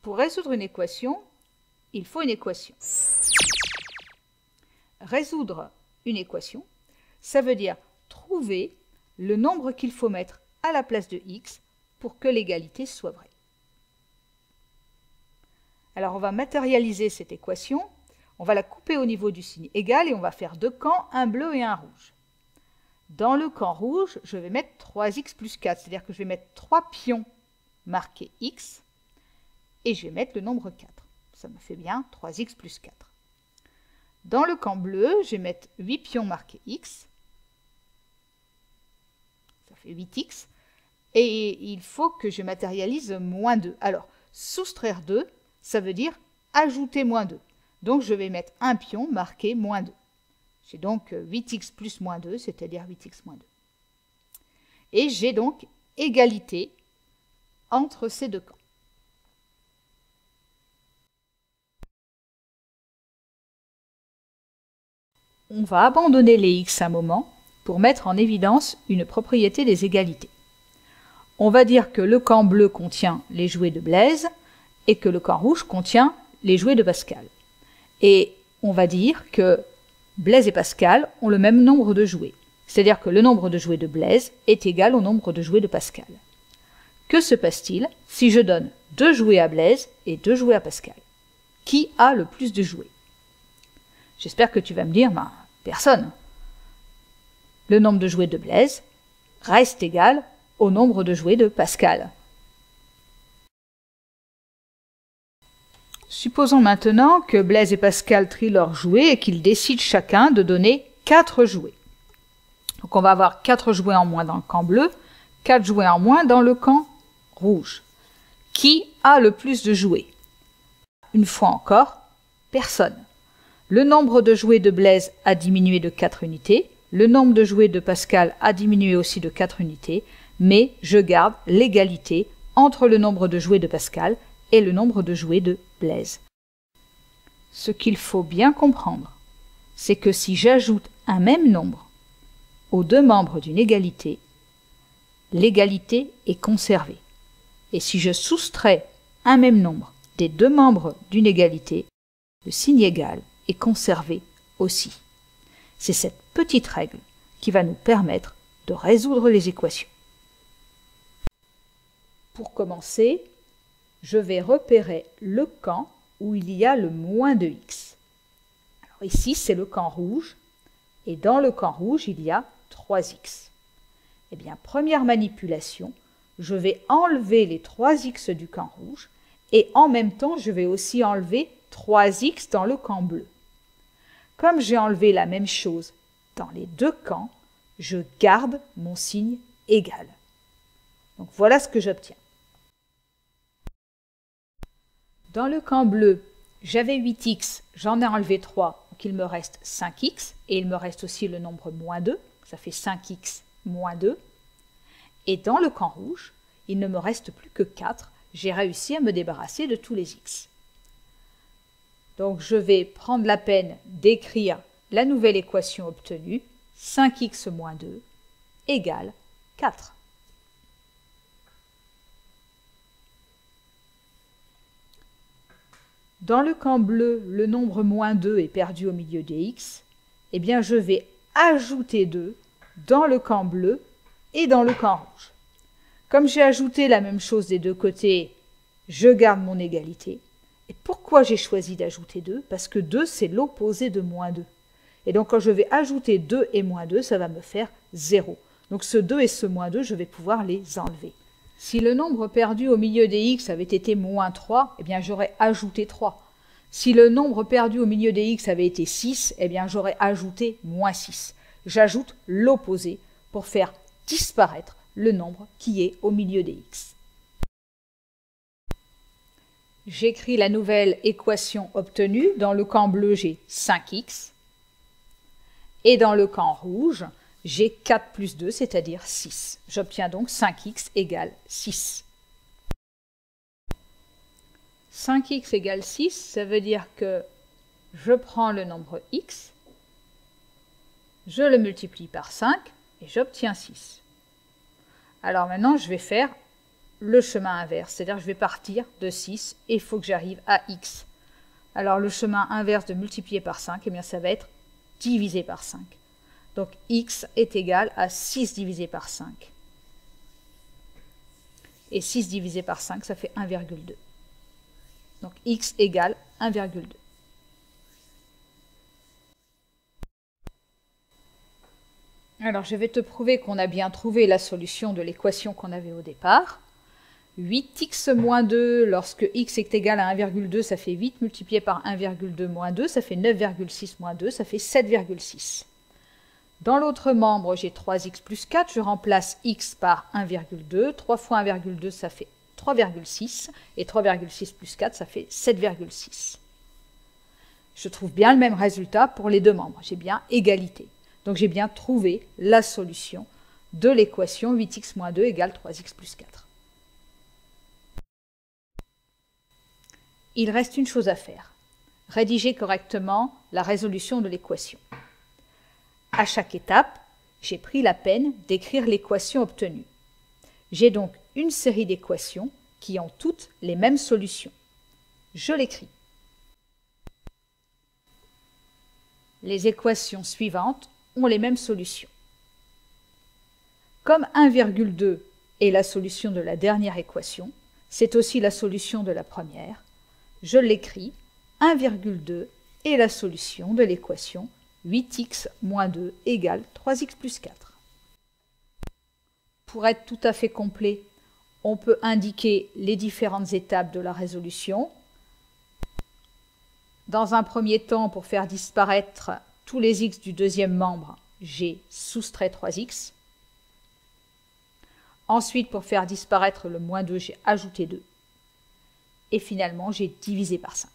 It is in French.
Pour résoudre une équation, il faut une équation. Résoudre une équation, ça veut dire trouver le nombre qu'il faut mettre à la place de x pour que l'égalité soit vraie. Alors on va matérialiser cette équation, on va la couper au niveau du signe égal et on va faire deux camps, un bleu et un rouge. Dans le camp rouge, je vais mettre 3x plus 4, c'est-à-dire que je vais mettre 3 pions marqués x et je vais mettre le nombre 4. Ça me fait bien 3x plus 4. Dans le camp bleu, je vais mettre 8 pions marqués x, ça fait 8x, et il faut que je matérialise moins 2. Alors, soustraire 2, ça veut dire ajouter moins 2. Donc, je vais mettre un pion marqué moins 2. J'ai donc 8x plus moins 2, c'est-à-dire 8x moins 2. Et j'ai donc égalité entre ces deux camps. On va abandonner les x un moment pour mettre en évidence une propriété des égalités. On va dire que le camp bleu contient les jouets de Blaise et que le camp rouge contient les jouets de Pascal. Et on va dire que Blaise et Pascal ont le même nombre de jouets, c'est-à-dire que le nombre de jouets de Blaise est égal au nombre de jouets de Pascal. Que se passe-t-il si je donne 2 jouets à Blaise et 2 jouets à Pascal? Qui a le plus de jouets? J'espère que tu vas me dire, personne. Le nombre de jouets de Blaise reste égal au nombre de jouets de Pascal. Supposons maintenant que Blaise et Pascal trient leurs jouets et qu'ils décident chacun de donner 4 jouets. Donc on va avoir 4 jouets en moins dans le camp bleu, 4 jouets en moins dans le camp rouge. Qui a le plus de jouets? Une fois encore, personne. Le nombre de jouets de Blaise a diminué de 4 unités, le nombre de jouets de Pascal a diminué aussi de 4 unités, mais je garde l'égalité entre le nombre de jouets de Pascal et le nombre de jouets de Blaise. Ce qu'il faut bien comprendre, c'est que si j'ajoute un même nombre aux deux membres d'une égalité, l'égalité est conservée. Et si je soustrais un même nombre des deux membres d'une égalité, le signe égal est conservé aussi. C'est cette petite règle qui va nous permettre de résoudre les équations. Pour commencer, je vais repérer le camp où il y a le moins de x. Alors ici, c'est le camp rouge, et dans le camp rouge, il y a 3x. Eh bien, première manipulation, je vais enlever les 3x du camp rouge, et en même temps, je vais aussi enlever 3x dans le camp bleu. Comme j'ai enlevé la même chose dans les deux camps, je garde mon signe égal. Donc voilà ce que j'obtiens. Dans le camp bleu, j'avais 8x, j'en ai enlevé 3, donc il me reste 5x, et il me reste aussi le nombre moins 2, ça fait 5x moins 2. Et dans le camp rouge, il ne me reste plus que 4, j'ai réussi à me débarrasser de tous les x. Donc je vais prendre la peine d'écrire la nouvelle équation obtenue, 5x moins 2 égale 4. Dans le camp bleu, le nombre moins 2 est perdu au milieu des x. Eh bien, je vais ajouter 2 dans le camp bleu et dans le camp rouge. Comme j'ai ajouté la même chose des deux côtés, je garde mon égalité. Et pourquoi j'ai choisi d'ajouter 2? Parce que 2, c'est l'opposé de moins 2. Et donc, quand je vais ajouter 2 et moins 2, ça va me faire 0. Donc, ce 2 et ce moins 2, je vais pouvoir les enlever. Si le nombre perdu au milieu des x avait été moins 3, eh bien, j'aurais ajouté 3. Si le nombre perdu au milieu des x avait été 6, eh bien, j'aurais ajouté moins 6. J'ajoute l'opposé pour faire disparaître le nombre qui est au milieu des x. J'écris la nouvelle équation obtenue. Dans le camp bleu, j'ai 5x. Et dans le camp rouge, j'ai 4 plus 2, c'est-à-dire 6. J'obtiens donc 5x égale 6. 5x égale 6, ça veut dire que je prends le nombre x, je le multiplie par 5 et j'obtiens 6. Alors maintenant, je vais faire le chemin inverse. C'est-à-dire que je vais partir de 6 et il faut que j'arrive à x. Alors le chemin inverse de multiplier par 5, eh bien ça va être divisé par 5. Donc x est égal à 6 divisé par 5. Et 6 divisé par 5, ça fait 1,2. Donc x égale 1,2. Alors je vais te prouver qu'on a bien trouvé la solution de l'équation qu'on avait au départ. 8x moins 2, lorsque x est égal à 1,2, ça fait 8 multiplié par 1,2 moins 2, ça fait 9,6 moins 2, ça fait 7,6. Dans l'autre membre, j'ai 3x plus 4, je remplace x par 1,2. 3 fois 1,2, ça fait 3,6. Et 3,6 plus 4, ça fait 7,6. Je trouve bien le même résultat pour les deux membres. J'ai bien égalité. Donc j'ai bien trouvé la solution de l'équation 8x moins 2 égale 3x plus 4. Il reste une chose à faire. Rédiger correctement la résolution de l'équation. À chaque étape, j'ai pris la peine d'écrire l'équation obtenue. J'ai donc une série d'équations qui ont toutes les mêmes solutions. Je l'écris. Les équations suivantes ont les mêmes solutions. Comme 1,2 est la solution de la dernière équation, c'est aussi la solution de la première. Je l'écris, 1,2 est la solution de l'équation 8x moins 2 égale 3x plus 4. Pour être tout à fait complet, on peut indiquer les différentes étapes de la résolution. Dans un premier temps, pour faire disparaître tous les x du deuxième membre, j'ai soustrait 3x. Ensuite, pour faire disparaître le moins 2, j'ai ajouté 2. Et finalement, j'ai divisé par 5.